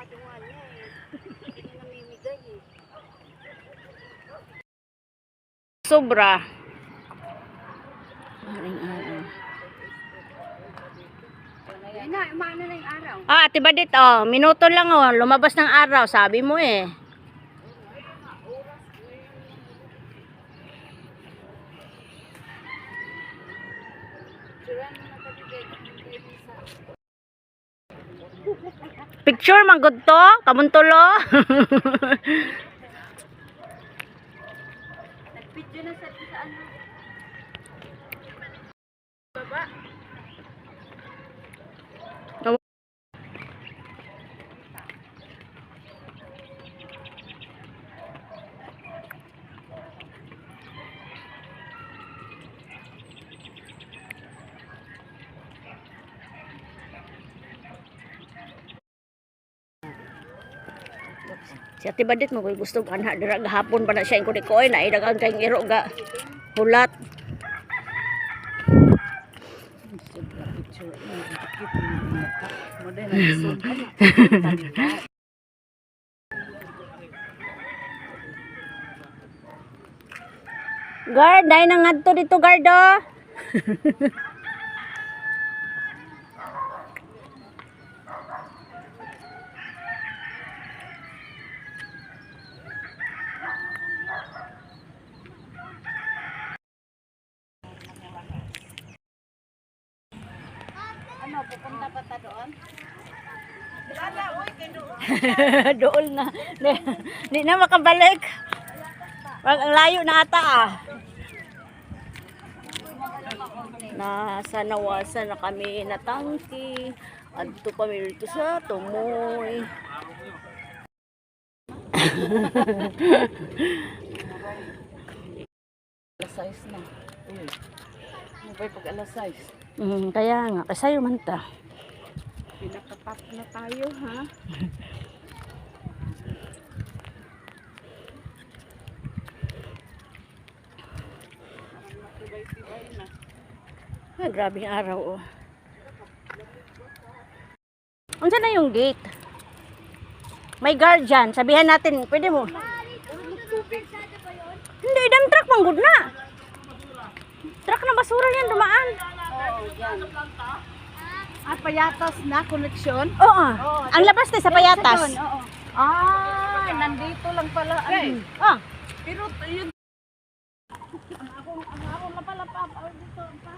delikado nga niya eh. Hindi niya namimigay eh. Sobra. Maring araw. Ayun na, umaano na yung araw. Ah, Ate Badit, oh, minuto lang oh, lumabas ng araw, sabi mo eh. Picture man gud to, kamuntulo. Nag-video na sa ano. Baba. Si Ate Badit mo gusto anak dira gahapon pa na siya ingko dikoy na idagang kay iro ga hulat. Guard, dai nang ngadto dito guard oh. Ano, pupunta pa ta doon? Lala, uy, kay doon. Doon na. Di na makabalik. Ang layo na ata ah. Nasa Nawasan na kami na tangki. Adto kami dito sa Tumoy. Alas 6 na. Uy. Ano ba'y pag alas 6? Kaya nga, kasayo man ta. Pinakatap na tayo, ha? Tibay-tibay na. Ah, grabing araw oh. Unsa na yung gate? May guard dyan. Sabihan natin, pwede mo. Hindi, dam truck mang good na. Truck na basura yan, dumaan. Ah, Payatas na koneksyon? Oo. Ang labas na sa Payatas. Oo. Ah, nandito lang pala. Okay. Ah, Pero yun. Ang ako na pala pa. Dito pa.